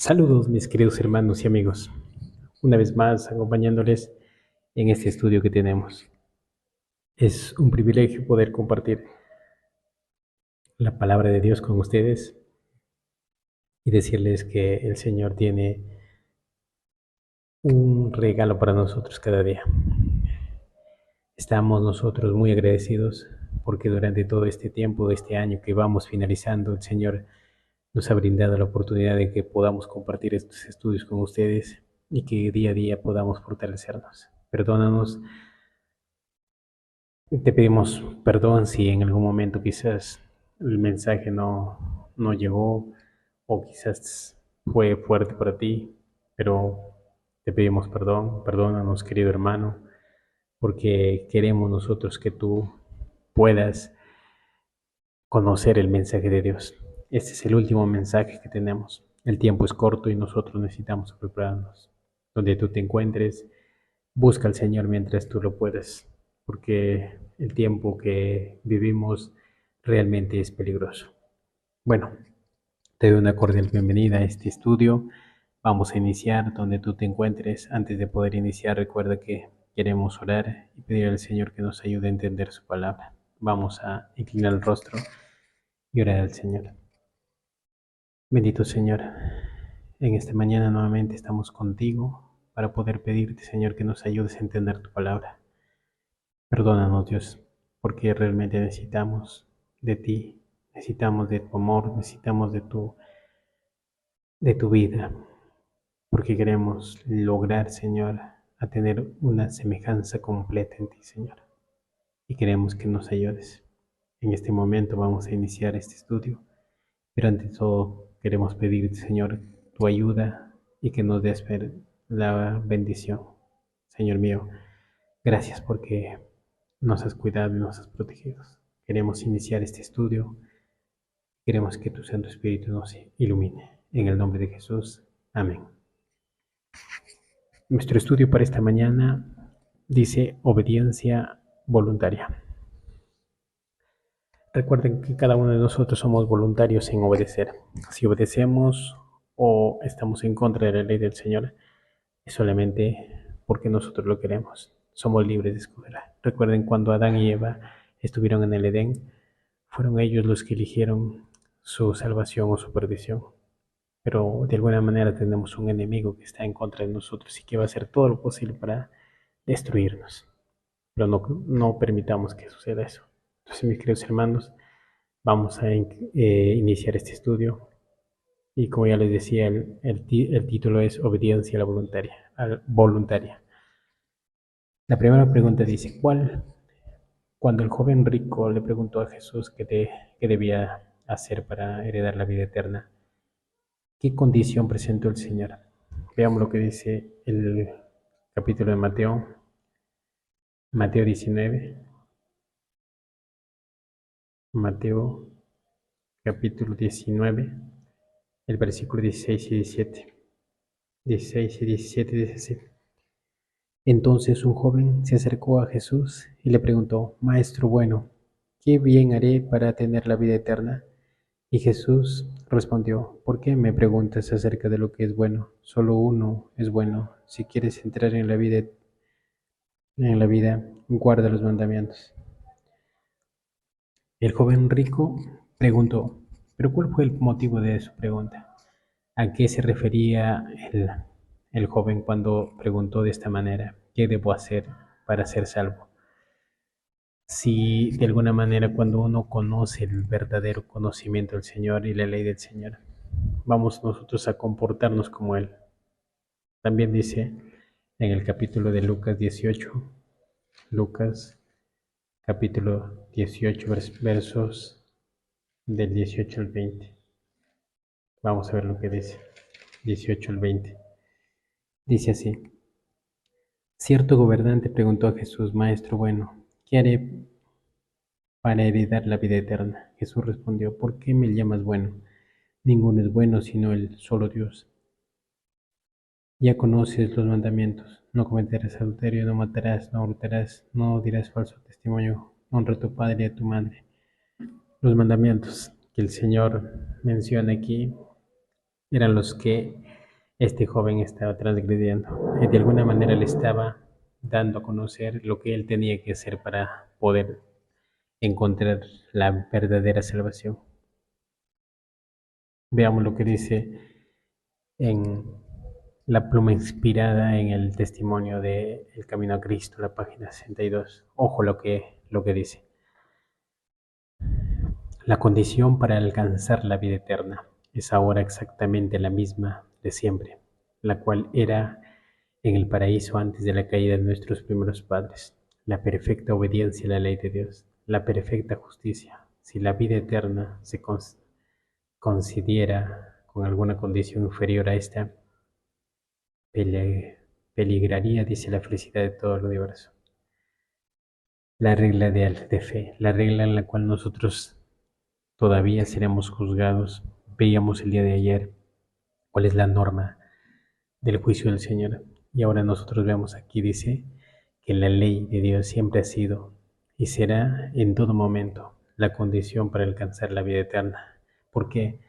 Saludos mis queridos hermanos y amigos, una vez más acompañándoles en este estudio que tenemos. Es un privilegio poder compartir la palabra de Dios con ustedes y decirles que el Señor tiene un regalo para nosotros cada día. Estamos nosotros muy agradecidos porque durante todo este tiempo, este año que vamos finalizando, el Señor nos ha brindado la oportunidad de que podamos compartir estos estudios con ustedes y que día a día podamos fortalecernos. Perdónanos, te pedimos perdón si en algún momento quizás el mensaje no llegó o quizás fue fuerte para ti, pero te pedimos perdón, perdónanos querido hermano, porque queremos nosotros que tú puedas conocer el mensaje de Dios. Este es el último mensaje que tenemos. El tiempo es corto y nosotros necesitamos prepararnos. Donde tú te encuentres, busca al Señor mientras tú lo puedas, porque el tiempo que vivimos realmente es peligroso. Bueno, te doy una cordial bienvenida a este estudio. Vamos a iniciar donde tú te encuentres. Antes de poder iniciar, recuerda que queremos orar y pedir al Señor que nos ayude a entender su palabra. Vamos a inclinar el rostro y orar al Señor. Bendito Señor, en esta mañana nuevamente estamos contigo para poder pedirte, Señor, que nos ayudes a entender tu palabra. Perdónanos, Dios, porque realmente necesitamos de ti, necesitamos de tu amor, necesitamos de tu vida, porque queremos lograr, Señor, a tener una semejanza completa en ti, Señor. Y queremos que nos ayudes. En este momento vamos a iniciar este estudio, pero ante todo queremos pedirte, Señor, tu ayuda y que nos des la bendición. Señor mío, gracias porque nos has cuidado y nos has protegido. Queremos iniciar este estudio. Queremos que tu Santo Espíritu nos ilumine. En el nombre de Jesús. Amén. Nuestro estudio para esta mañana dice obediencia voluntaria. Recuerden que cada uno de nosotros somos voluntarios en obedecer. Si obedecemos o estamos en contra de la ley del Señor, es solamente porque nosotros lo queremos. Somos libres de escoger. Recuerden cuando Adán y Eva estuvieron en el Edén, fueron ellos los que eligieron su salvación o su perdición. Pero de alguna manera tenemos un enemigo que está en contra de nosotros y que va a hacer todo lo posible para destruirnos. Pero no permitamos que suceda eso. Entonces, mis queridos hermanos, vamos a iniciar este estudio. Y como ya les decía, el título es Obediencia a la voluntaria. La primera pregunta dice, cuando el joven rico le preguntó a Jesús qué debía hacer para heredar la vida eterna, ¿qué condición presentó el Señor? Veamos lo que dice el capítulo de Mateo 19, Mateo capítulo 19, el versículo 16 y 17. 16 y 17 dice así. Entonces un joven se acercó a Jesús y le preguntó, Maestro bueno, ¿qué bien haré para tener la vida eterna? Y Jesús respondió, ¿por qué me preguntas acerca de lo que es bueno? Solo uno es bueno. Si quieres entrar en la vida, guarda los mandamientos. El joven rico preguntó, ¿pero cuál fue el motivo de su pregunta? ¿A qué se refería el joven cuando preguntó de esta manera? ¿Qué debo hacer para ser salvo? Si de alguna manera cuando uno conoce el verdadero conocimiento del Señor y la ley del Señor, vamos nosotros a comportarnos como Él. También dice en el capítulo de Lucas 18, Lucas capítulo 18, versos del 18 al 20. Vamos a ver lo que dice, 18 al 20. Dice así, cierto gobernante preguntó a Jesús, Maestro bueno, ¿qué haré para heredar la vida eterna? Jesús respondió, ¿por qué me llamas bueno? Ninguno es bueno sino el solo Dios. Ya conoces los mandamientos, no cometerás adulterio, no matarás, no hurtarás, no dirás falso testimonio, honra a tu padre y a tu madre. Los mandamientos que el Señor menciona aquí eran los que este joven estaba transgrediendo y de alguna manera le estaba dando a conocer lo que él tenía que hacer para poder encontrar la verdadera salvación. Veamos lo que dice en la pluma inspirada en el testimonio de El Camino a Cristo, la página 62. Ojo lo que dice. La condición para alcanzar la vida eterna es ahora exactamente la misma de siempre, la cual era en el paraíso antes de la caída de nuestros primeros padres, la perfecta obediencia a la ley de Dios, la perfecta justicia. Si la vida eterna se considera con alguna condición inferior a esta, peligraría, dice, la felicidad de todo el universo. La regla de fe, la regla en la cual nosotros todavía seremos juzgados. Veíamos el día de ayer cuál es la norma del juicio del Señor. Y ahora nosotros vemos aquí, dice, que la ley de Dios siempre ha sido y será en todo momento la condición para alcanzar la vida eterna. ¿Por qué?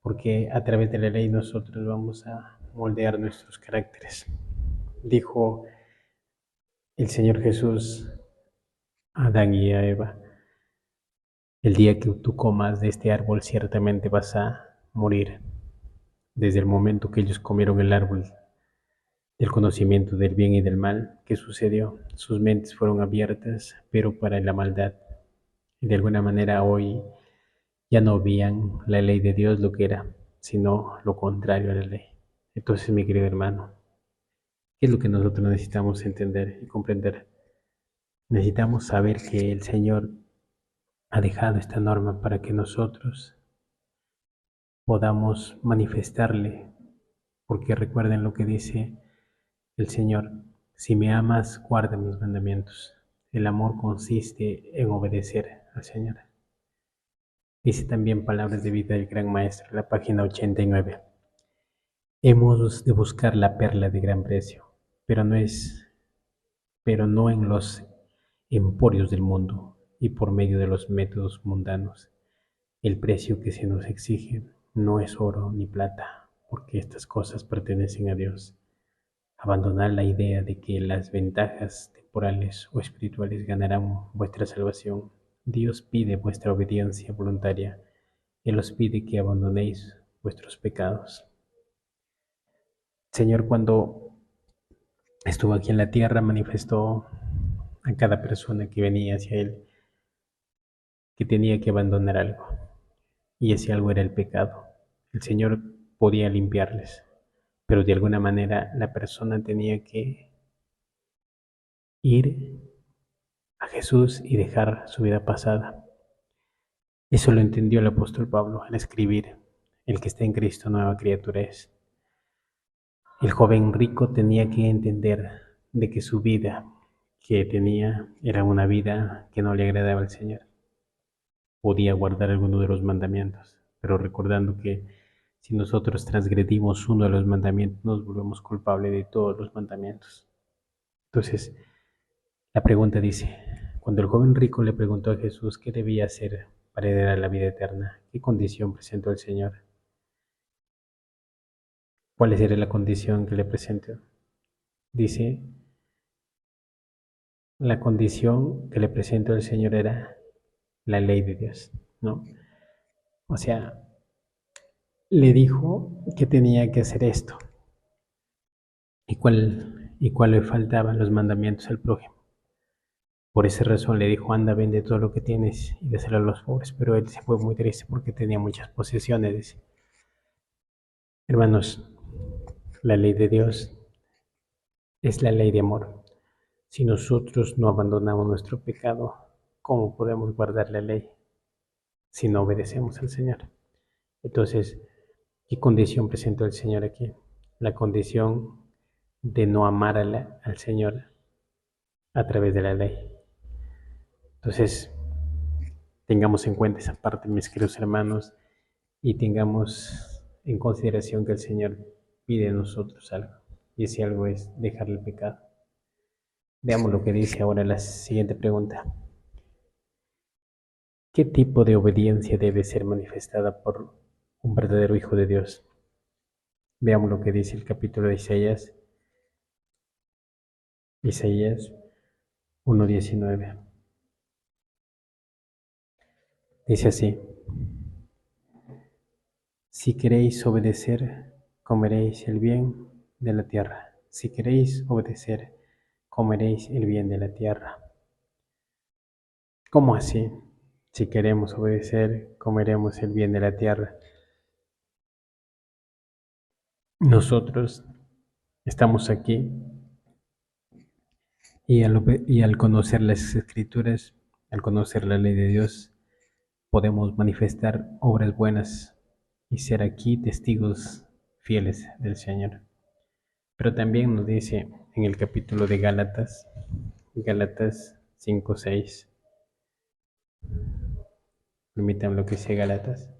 Porque a través de la ley nosotros vamos a moldear nuestros caracteres. Dijo el Señor Jesús a Adán y a Eva: el día que tú comas de este árbol ciertamente vas a morir. Desde el momento que ellos comieron el árbol del conocimiento del bien y del mal, ¿qué sucedió? Sus mentes fueron abiertas, pero para la maldad. Y de alguna manera hoy ya no veían la ley de Dios lo que era, sino lo contrario a la ley. Entonces, mi querido hermano, ¿qué es lo que nosotros necesitamos entender y comprender? Necesitamos saber que el Señor ha dejado esta norma para que nosotros podamos manifestarle, porque recuerden lo que dice el Señor: si me amas, guarda mis mandamientos. El amor consiste en obedecer al Señor. Dice también Palabras de Vida del Gran Maestro, la página 89. Hemos de buscar la perla de gran precio, pero no en los emporios del mundo y por medio de los métodos mundanos. El precio que se nos exige no es oro ni plata, porque estas cosas pertenecen a Dios. Abandonar la idea de que las ventajas temporales o espirituales ganarán vuestra salvación. Dios pide vuestra obediencia voluntaria. Él os pide que abandonéis vuestros pecados. Señor, cuando estuvo aquí en la tierra, manifestó a cada persona que venía hacia Él que tenía que abandonar algo, y ese algo era el pecado. El Señor podía limpiarles, pero de alguna manera la persona tenía que ir a Jesús y dejar su vida pasada. Eso lo entendió el apóstol Pablo al escribir: el que está en Cristo nueva criatura es. El joven rico tenía que entender de que su vida que tenía era una vida que no le agradaba al Señor. Podía guardar alguno de los mandamientos, pero recordando que si nosotros transgredimos uno de los mandamientos, nos volvemos culpables de todos los mandamientos. Entonces, la pregunta dice: cuando el joven rico le preguntó a Jesús qué debía hacer para heredar la vida eterna, ¿qué condición presentó el Señor? ¿Cuál sería la condición que le presentó? Dice, la condición que le presentó el Señor era la ley de Dios, ¿no? O sea, le dijo que tenía que hacer esto. ¿Y cuál le faltaban? Los mandamientos al prójimo. Por esa razón le dijo: anda, vende todo lo que tienes y dáselo a los pobres. Pero él se fue muy triste porque tenía muchas posesiones, dice. Hermanos, la ley de Dios es la ley de amor. Si nosotros no abandonamos nuestro pecado, ¿cómo podemos guardar la ley si no obedecemos al Señor? Entonces, ¿qué condición presentó el Señor aquí? La condición de no amar al Señor a través de la ley. Entonces, tengamos en cuenta esa parte, mis queridos hermanos, y tengamos en consideración que el Señor pide a nosotros algo, y ese algo es dejar el pecado. Veamos lo que dice ahora la siguiente pregunta. ¿Qué tipo de obediencia debe ser manifestada por un verdadero Hijo de Dios? Veamos lo que dice el capítulo de Isaías, Isaías 1:19. Dice así: si queréis obedecer, comeréis el bien de la tierra. Si queréis obedecer, comeréis el bien de la tierra. ¿Cómo así? Si queremos obedecer, comeremos el bien de la tierra. Nosotros estamos aquí y al conocer las escrituras, al conocer la ley de Dios, podemos manifestar obras buenas y ser aquí testigos fieles del Señor. Pero también nos dice en el capítulo de Gálatas, Gálatas 5:6. Permítanme lo que dice Gálatas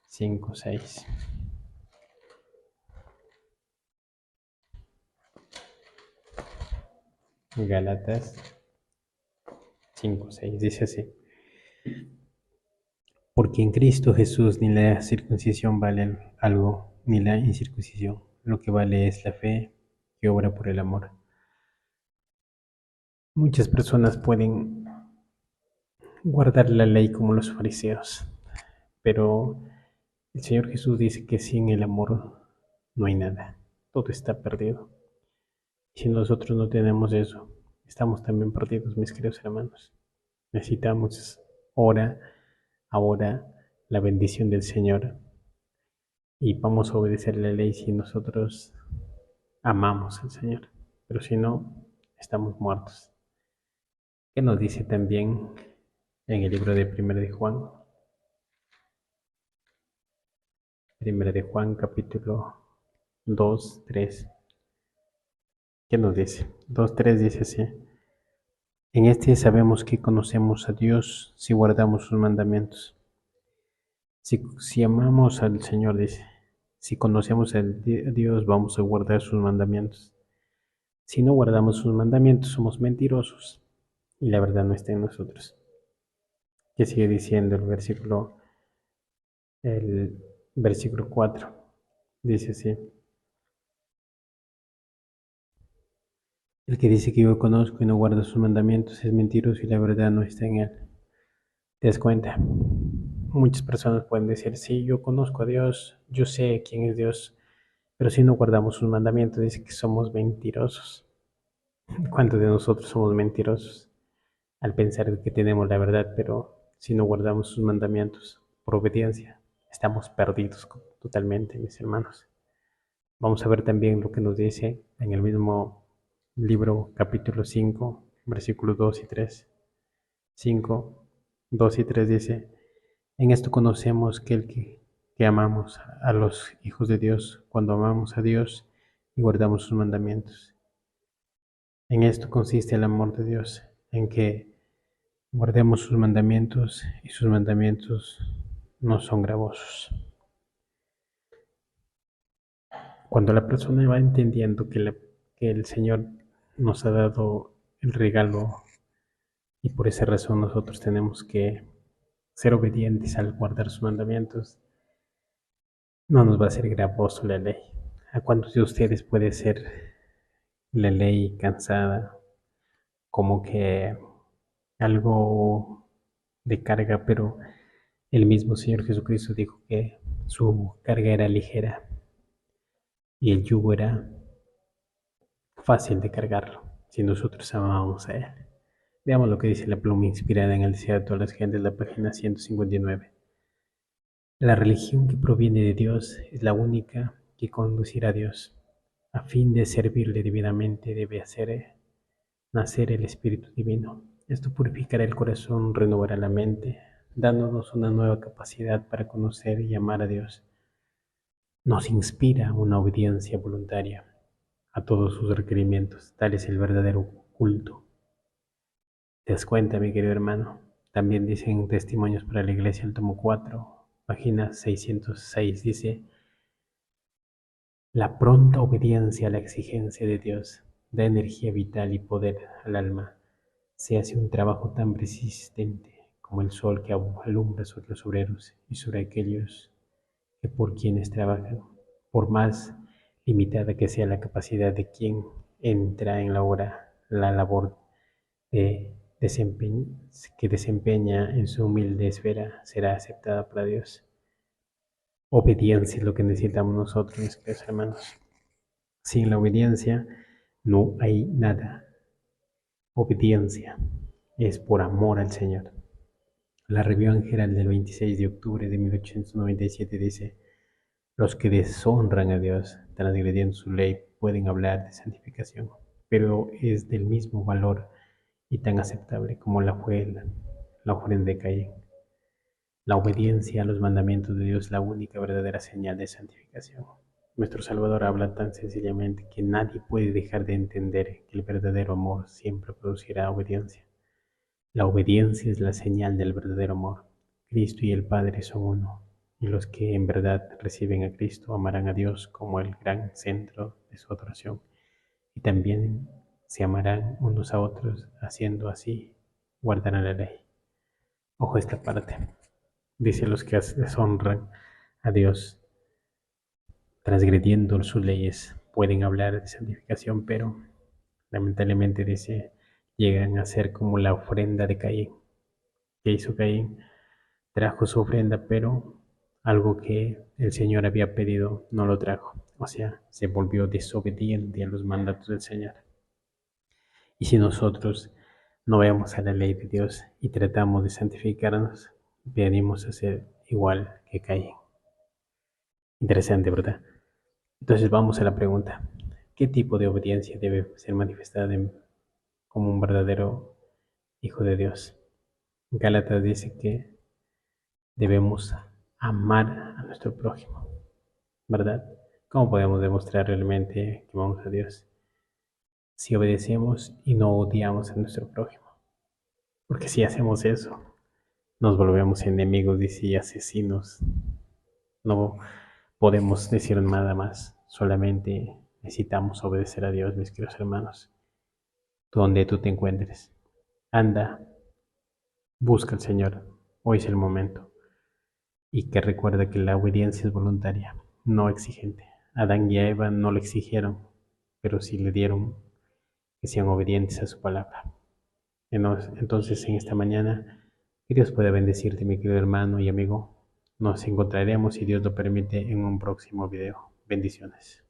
5:6. Gálatas 5:6 dice así: porque en Cristo Jesús ni la circuncisión vale algo, ni la incircuncisión. Lo que vale es la fe que obra por el amor. Muchas personas pueden guardar la ley como los fariseos, pero el Señor Jesús dice que sin el amor no hay nada, todo está perdido. Y si nosotros no tenemos eso, estamos también perdidos, mis queridos hermanos. Necesitamos ahora la bendición del Señor y vamos a obedecer la ley si nosotros amamos al Señor, pero si no, estamos muertos. ¿Qué nos dice también en el libro de Primera de Juan? Primera de Juan, capítulo 2:3. ¿Qué nos dice? 2:3 dice así: en este sabemos que conocemos a Dios si guardamos sus mandamientos. Si amamos al Señor, dice, si conocemos a Dios, vamos a guardar sus mandamientos. Si no guardamos sus mandamientos, somos mentirosos y la verdad no está en nosotros. ¿Qué sigue diciendo el versículo 4? Dice así: el que dice que yo conozco y no guarda sus mandamientos es mentiroso y la verdad no está en él. ¿Te das cuenta? Muchas personas pueden decir, sí, yo conozco a Dios, yo sé quién es Dios, pero si no guardamos sus mandamientos, dice que somos mentirosos. ¿Cuántos de nosotros somos mentirosos al pensar que tenemos la verdad, pero si no guardamos sus mandamientos por obediencia, estamos perdidos totalmente, mis hermanos? Vamos a ver también lo que nos dice en el mismo libro, capítulo 5, versículos 2 y 3. 5, 2 y 3 dice: en esto conocemos que amamos a los hijos de Dios, cuando amamos a Dios y guardamos sus mandamientos. En esto consiste el amor de Dios, en que guardemos sus mandamientos y sus mandamientos no son gravosos. Cuando la persona va entendiendo que el Señor nos ha dado el regalo y por esa razón nosotros tenemos que ser obedientes al guardar sus mandamientos, no nos va a ser gravoso la ley. ¿A cuántos de ustedes puede ser la ley cansada, como que algo de carga, pero el mismo Señor Jesucristo dijo que su carga era ligera y el yugo era fácil de cargarlo, si nosotros amábamos a Él? Veamos lo que dice la pluma inspirada en el deseo de todas las gentes, la página 159. La religión que proviene de Dios es la única que conducirá a Dios. A fin de servirle debidamente debe hacer nacer el Espíritu Divino. Esto purificará el corazón, renovará la mente, dándonos una nueva capacidad para conocer y amar a Dios. Nos inspira una obediencia voluntaria a todos sus requerimientos. Tal es el verdadero culto. ¿Te das cuenta, mi querido hermano? También dicen Testimonios para la Iglesia, el tomo 4, página 606, dice: la pronta obediencia a la exigencia de Dios da energía vital y poder al alma. Se hace un trabajo tan persistente como el sol que alumbra sobre los obreros y sobre aquellos que por quienes trabajan. por más limitada que sea la capacidad de quien entra en la labor de que desempeña en su humilde esfera, será aceptada por Dios. Obediencia es lo que necesitamos nosotros, mis queridos hermanos. Sin la obediencia no hay nada. Obediencia es por amor al Señor. La Review General del 26 de octubre de 1897 dice: los que deshonran a Dios, transgrediendo su ley, pueden hablar de santificación, pero es del mismo valor y tan aceptable como la ofrenda de Caín. La obediencia a los mandamientos de Dios es la única verdadera señal de santificación. Nuestro Salvador habla tan sencillamente que nadie puede dejar de entender que el verdadero amor siempre producirá obediencia. La obediencia es la señal del verdadero amor. Cristo y el Padre son uno, y los que en verdad reciben a Cristo amarán a Dios como el gran centro de su adoración, y también se amarán unos a otros, haciendo así, guardarán la ley. Ojo esta parte. Dice: los que deshonran a Dios, transgrediendo sus leyes, pueden hablar de santificación, pero lamentablemente dice, llegan a ser como la ofrenda de Caín. ¿Qué hizo Caín? Trajo su ofrenda, pero algo que el Señor había pedido no lo trajo. O sea, se volvió desobediente a los mandatos del Señor. Y si nosotros no vemos a la ley de Dios y tratamos de santificarnos, venimos a ser igual que Caín. Interesante, ¿verdad? Entonces vamos a la pregunta: ¿qué tipo de obediencia debe ser manifestada como un verdadero hijo de Dios? Gálatas dice que debemos amar a nuestro prójimo, ¿verdad? ¿Cómo podemos demostrar realmente que amamos a Dios? Si obedecemos y no odiamos a nuestro prójimo. Porque si hacemos eso, nos volvemos enemigos y asesinos. No podemos decir nada más, solamente necesitamos obedecer a Dios, mis queridos hermanos. Donde tú te encuentres, anda, busca al Señor, hoy es el momento. Y que recuerda que la obediencia es voluntaria, no exigente. Adán y Eva no lo exigieron, pero sí le dieron que sean obedientes a su palabra. Entonces, en esta mañana, que Dios pueda bendecirte, mi querido hermano y amigo. Nos encontraremos, si Dios lo permite, en un próximo video. Bendiciones.